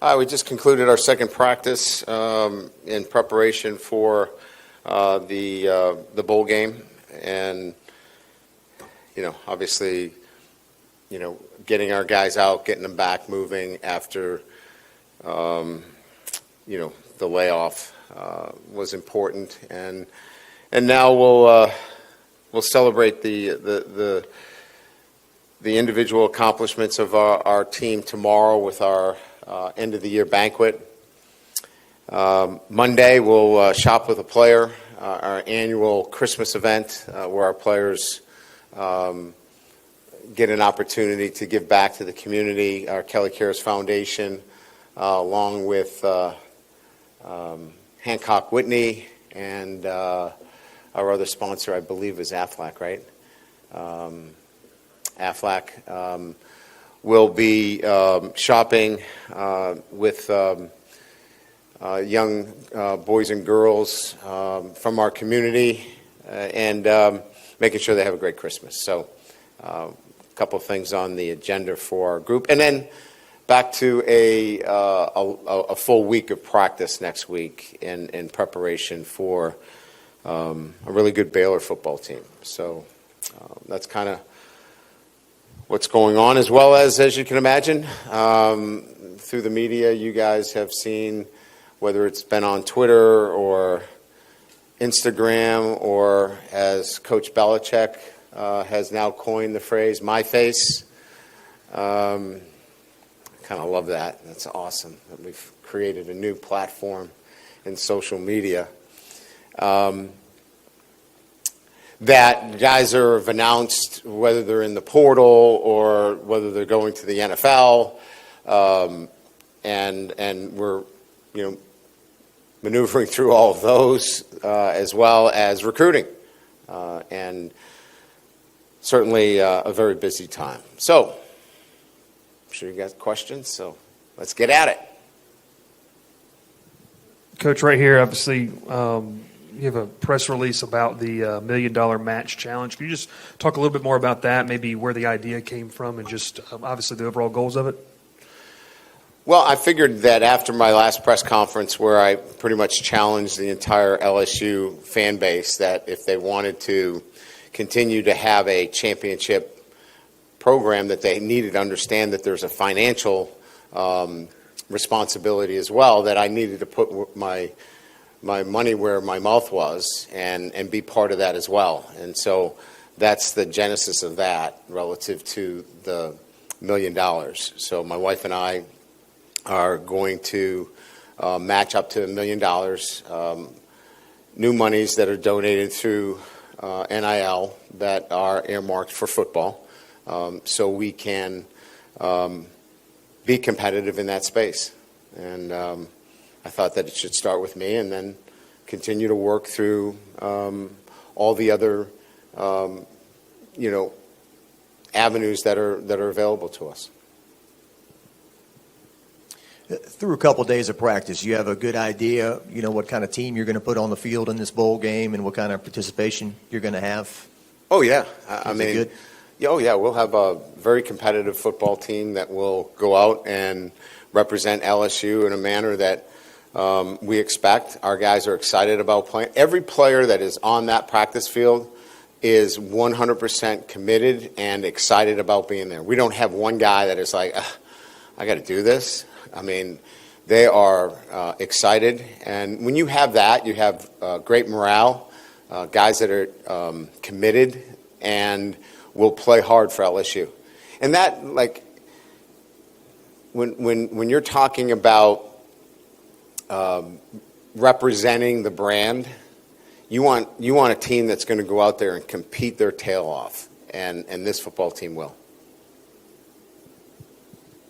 We just concluded our second practice in preparation for the bowl game, and obviously, getting our guys out, getting them back moving after the layoff was important, and now we'll celebrate the individual accomplishments of our team tomorrow with our end of the year banquet. Monday we'll shop with a player, our annual Christmas event where our players get an opportunity to give back to the community. Our Kelly Cares Foundation, along with Hancock Whitney and our other sponsor, I believe, is Aflac, right? Aflac. We'll be shopping with young boys and girls from our community and making sure they have a great Christmas. So a couple of things on the agenda for our group. And then back to a full week of practice next week in preparation for a really good Baylor football team. So that's kind of what's going on, as well as you can imagine, through the media, you guys have seen, whether it's been on Twitter or Instagram, or as Coach Belichick has now coined the phrase, my face. Kind of love that. That's awesome that we've created a new platform in social media. That guys have announced whether they're in the portal or whether they're going to the NFL, and we're maneuvering through all of those as well as recruiting, and certainly a very busy time. So I'm sure you got questions, so let's get at it. Coach, right here, obviously, you have a press release about the $1 million match challenge. Can you just talk a little bit more about that, maybe where the idea came from, and just obviously the overall goals of it? Well, I figured that after my last press conference, where I pretty much challenged the entire LSU fan base that if they wanted to continue to have a championship program, that they needed to understand that there's a financial responsibility as well, that I needed to put my money where my mouth was and be part of that as well. And so that's the genesis of that relative to the $1 million. So my wife and I are going to match up to $1 million, new monies that are donated through NIL that are earmarked for football, so we can be competitive in that space. And I thought that it should start with me and then continue to work through all the other, avenues that are available to us. Through a couple of days of practice, you have a good idea, what kind of team you're going to put on the field in this bowl game and what kind of participation you're going to have? Oh, yeah. Good? Oh, yeah. We'll have a very competitive football team that will go out and represent LSU in a manner that we expect. Our guys are excited about playing. Every player that is on that practice field is 100% committed and excited about being there. We don't have one guy that is like, I got to do this. I mean, they are excited. And when you have that, you have great morale, guys that are committed and will play hard for LSU. And that, when you're talking about representing the brand, you want a team that's going to go out there and compete their tail off, and this football team will.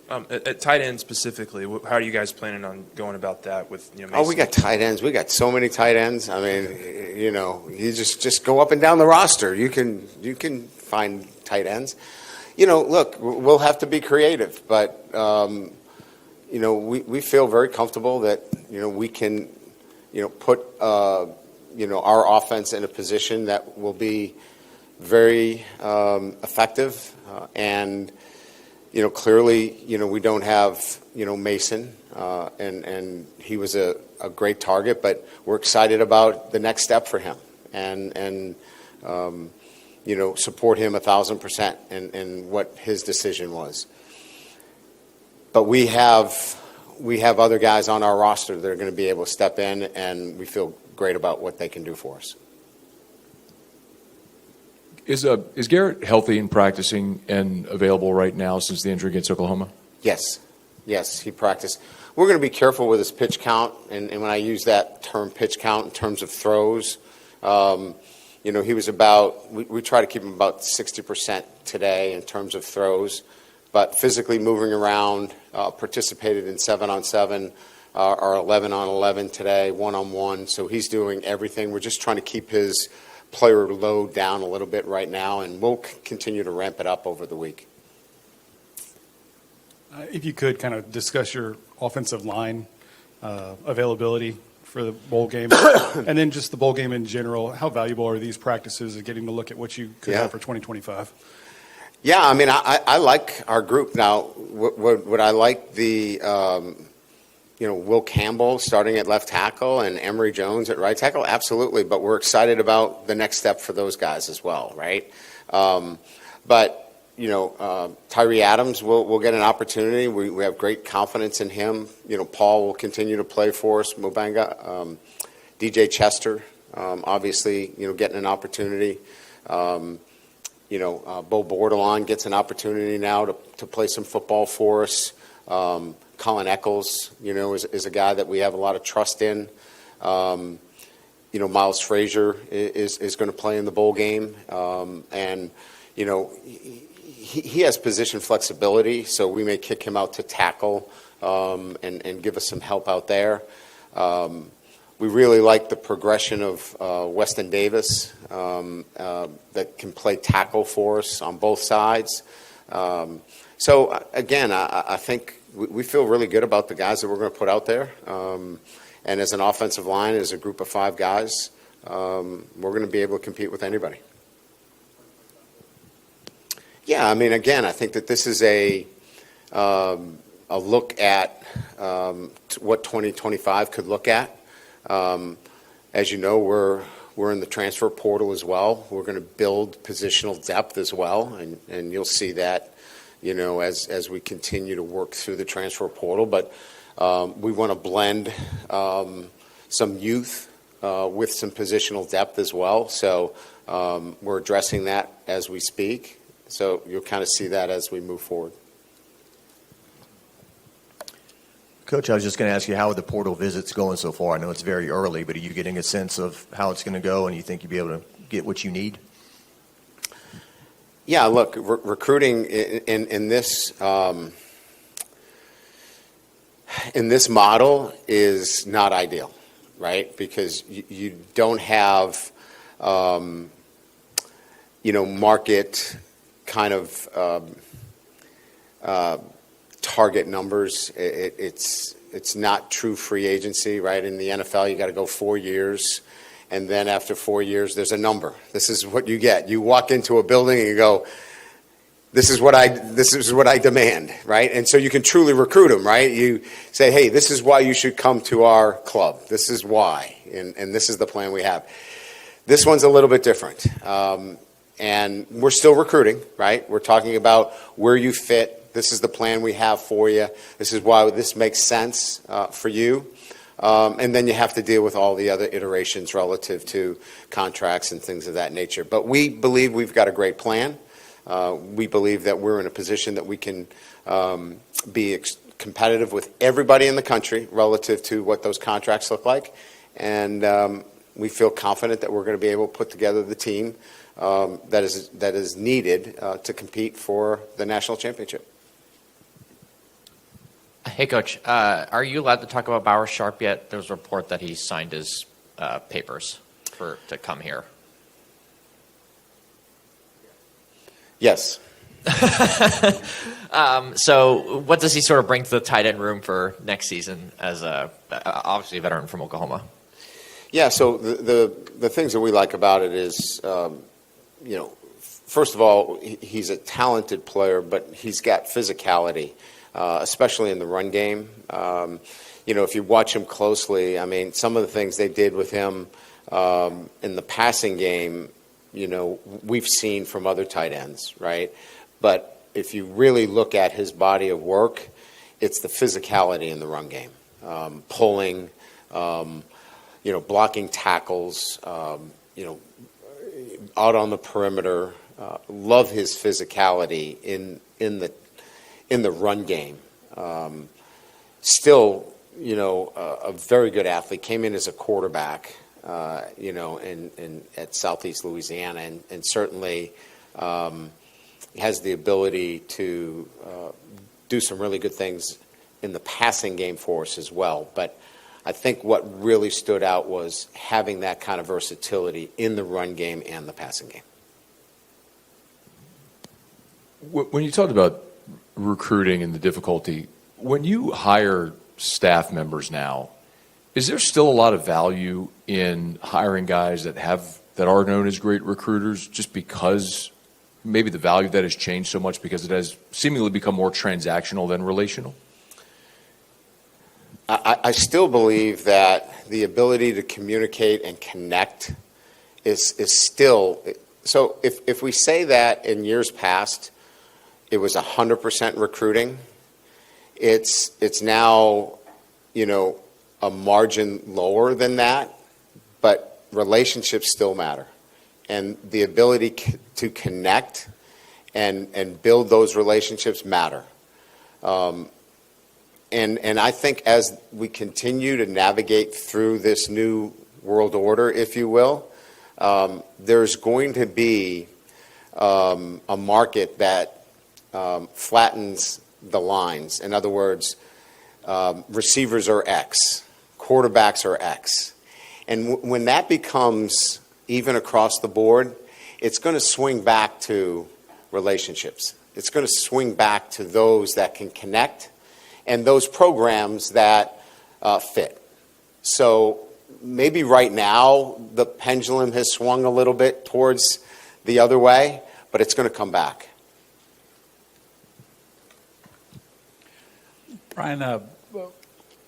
At tight end specifically, how are you guys planning on going about that with Mason? Oh, we got tight ends. We got so many tight ends. I mean, you just go up and down the roster. You can find tight ends. Look, we'll have to be creative, but we feel very comfortable that we can put our offense in a position that will be very effective, and Clearly, we don't have, Mason, and he was a great target, but we're excited about the next step for him and support him 1,000% in what his decision was. But we have other guys on our roster that are going to be able to step in, and we feel great about what they can do for us. Is Garrett healthy and practicing and available right now since the injury against Oklahoma? Yes, he practiced. We're going to be careful with his pitch count, and when I use that term pitch count in terms of throws, he was about, we try to keep him about 60% today in terms of throws, but physically moving around, participated in 7-on-7, or 11-on-11 today, 1-on-1, so he's doing everything. We're just trying to keep his player load down a little bit right now, and we'll continue to ramp it up over the week. If you could kind of discuss your offensive line availability for the bowl game, and then just the bowl game in general, how valuable are these practices of getting to look at what you could have for 2025? Yeah, I mean, I like our group. Now, would I like the Will Campbell starting at left tackle and Emory Jones at right tackle? Absolutely, but we're excited about the next step for those guys as well, right? But Tyree Adams will get an opportunity. We have great confidence in him. Paul will continue to play for us. Mubanga, DJ Chester, obviously, getting an opportunity. Bo Bordelon gets an opportunity now to play some football for us. Colin Eccles, is a guy that we have a lot of trust in. Miles Frazier is going to play in the bowl game. And he has position flexibility, so we may kick him out to tackle and give us some help out there. We really like the progression of Weston Davis that can play tackle for us on both sides. So, again, I think we feel really good about the guys that we're going to put out there. And as an offensive line, as a group of 5 guys, we're going to be able to compete with anybody. Yeah, I mean, again, I think that this is a look at what 2025 could look at. As you know, we're in the transfer portal as well. We're going to build positional depth as well, and you'll see that, as we continue to work through the transfer portal. But we want to blend some youth with some positional depth as well. So we're addressing that as we speak. So you'll kind of see that as we move forward. Coach, I was just going to ask you, how are the portal visits going so far? I know it's very early, but are you getting a sense of how it's going to go, and you think you'll be able to get what you need? Yeah, look, recruiting in this model is not ideal, right? Because you don't have, market kind of target numbers. It's not true free agency, right? In the NFL, you got to go 4 years, and then after 4 years, there's a number. This is what you get. You walk into a building and you go, this is what I demand, right? And so you can truly recruit them, right? You say, hey, this is why you should come to our club. This is why, and this is the plan we have. This one's a little bit different. And we're still recruiting, right? We're talking about where you fit. This is the plan we have for you. This is why this makes sense for you. And then you have to deal with all the other iterations relative to contracts and things of that nature. But we believe we've got a great plan. We believe that we're in a position that we can be competitive with everybody in the country relative to what those contracts look like. And we feel confident that we're going to be able to put together the team that is needed to compete for the national championship. Hey, Coach. Are you allowed to talk about Bauer Sharp yet? There was a report that he signed his papers to come here. Yes. So what does he sort of bring to the tight end room for next season as obviously a veteran from Oklahoma? Yeah, so the things that we like about it is, first of all, he's a talented player, but he's got physicality, especially in the run game. If you watch him closely, I mean, some of the things they did with him in the passing game, we've seen from other tight ends, right? But if you really look at his body of work, it's the physicality in the run game, pulling, blocking tackles, out on the perimeter. Love his physicality in the run game. Still, a very good athlete. Came in as a quarterback, in at Southeast Louisiana, and certainly has the ability to do some really good things in the passing game for us as well. But I think what really stood out was having that kind of versatility in the run game and the passing game. When you talked about recruiting and the difficulty, when you hire staff members now, is there still a lot of value in hiring guys that are known as great recruiters, just because maybe the value of that has changed so much because it has seemingly become more transactional than relational? I still believe that the ability to communicate and connect is still so. If we say that in years past it was 100% recruiting, it's now a margin lower than that, but relationships still matter, and the ability to connect and build those relationships matter. And I think as we continue to navigate through this new world order, if you will, there's going to be a market that flattens the lines. In other words, receivers are X, quarterbacks are X. And when that becomes even across the board, it's going to swing back to relationships. It's going to swing back to those that can connect and those programs that fit. So maybe right now the pendulum has swung a little bit towards the other way, but it's going to come back. Brian,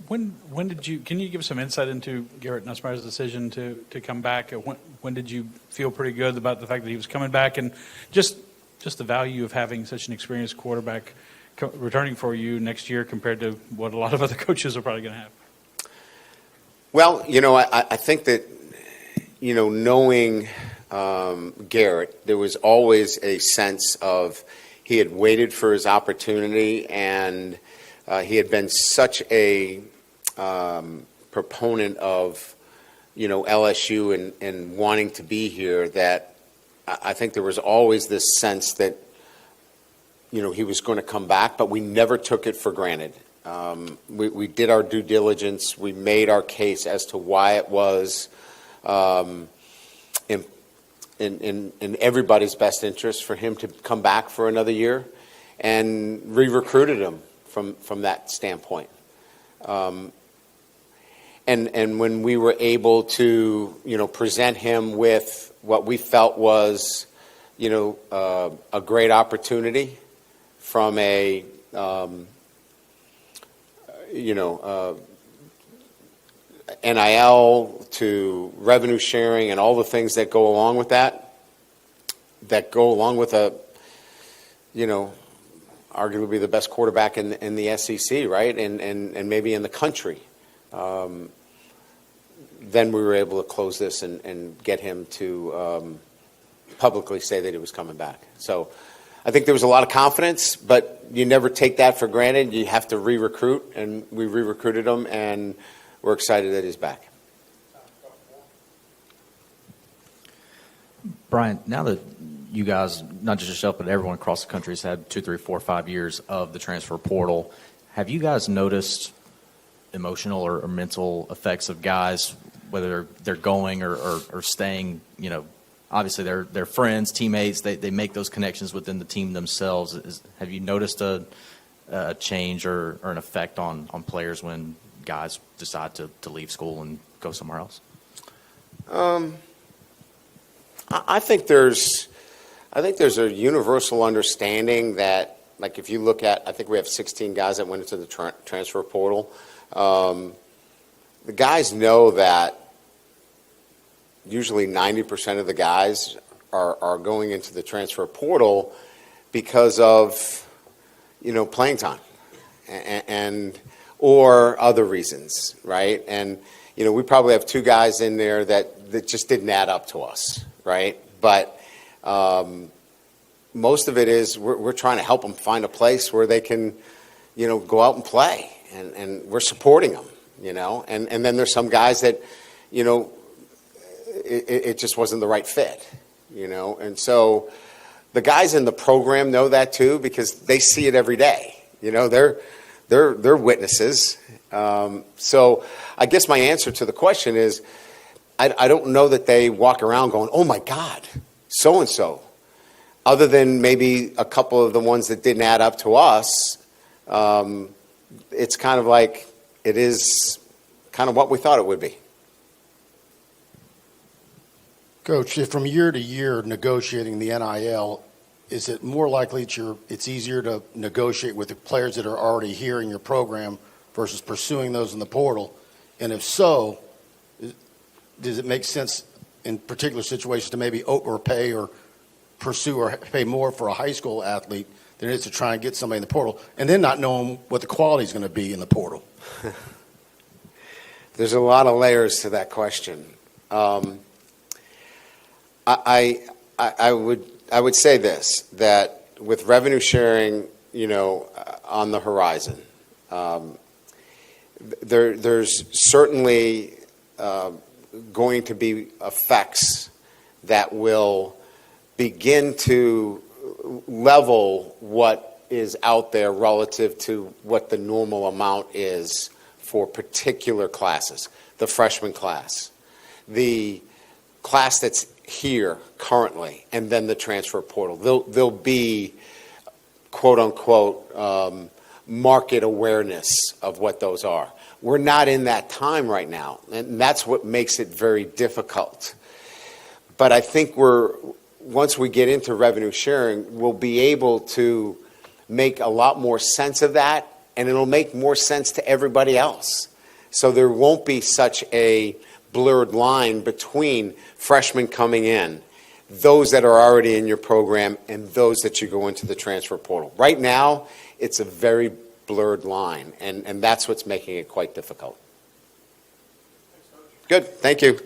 when did you? Can you give some insight into Garrett Nussmeier's decision to come back? When did you feel pretty good about the fact that he was coming back, and just the value of having such an experienced quarterback returning for you next year compared to what a lot of other coaches are probably going to have? Well, I think that, knowing Garrett, there was always a sense of he had waited for his opportunity, and he had been such a proponent of, LSU and wanting to be here that I think there was always this sense that, he was going to come back, but we never took it for granted. We did our due diligence. We made our case as to why it was in everybody's best interest for him to come back for another year, and re-recruited him from that standpoint. And when we were able to, present him with what we felt was, a great opportunity from a, NIL to revenue sharing and all the things that go along with that go along with a, arguably the best quarterback in the SEC, right? And maybe in the country. Then we were able to close this and get him to publicly say that he was coming back. So I think there was a lot of confidence, but you never take that for granted. You have to re-recruit, and we re-recruited him, and we're excited that he's back. Brian, now that you guys, not just yourself, but everyone across the country has had 2, 3, 4, 5 years of the transfer portal, have you guys noticed emotional or mental effects of guys, whether they're going or staying? Obviously they're friends, teammates. They make those connections within the team themselves. Have you noticed a change or an effect on players when guys decide to leave school and go somewhere else? I think there's I think there's a universal understanding that, like, if you look at, I think we have 16 guys that went into the transfer portal. The guys know that usually 90% of the guys are going into the transfer portal because of, playing time and or other reasons, right? And, we probably have 2 guys in there that just didn't add up to us, right? But most of it is we're trying to help them find a place where they can, go out and play, and we're supporting them, and then there's some guys that, it just wasn't the right fit, and so the guys in the program know that too, because they see it every day. They're witnesses. So I guess my answer to the question is, I don't know that they walk around going, oh my God, so-and-so. Other than maybe a couple of the ones that didn't add up to us, it's kind of like it is kind of what we thought it would be. Coach, if from year to year negotiating the NIL, is it more likely it's easier to negotiate with the players that are already here in your program versus pursuing those in the portal? And if so, does it make sense in particular situations to maybe overpay or pursue or pay more for a high school athlete than it is to try and get somebody in the portal and then not knowing what the quality is going to be in the portal? There's a lot of layers to that question. I would say this, that with revenue sharing, on the horizon, there's certainly going to be effects that will begin to level what is out there relative to what the normal amount is for particular classes. The freshman class, the class that's here currently, and then the transfer portal. There'll be, quote unquote, market awareness of what those are. We're not in that time right now, and that's what makes it very difficult. But I think once we get into revenue sharing, we'll be able to make a lot more sense of that, and it'll make more sense to everybody else. So there won't be such a blurred line between freshmen coming in, those that are already in your program, and those that you go into the transfer portal. Right now, it's a very blurred line, and that's what's making it quite difficult. Good, thank you.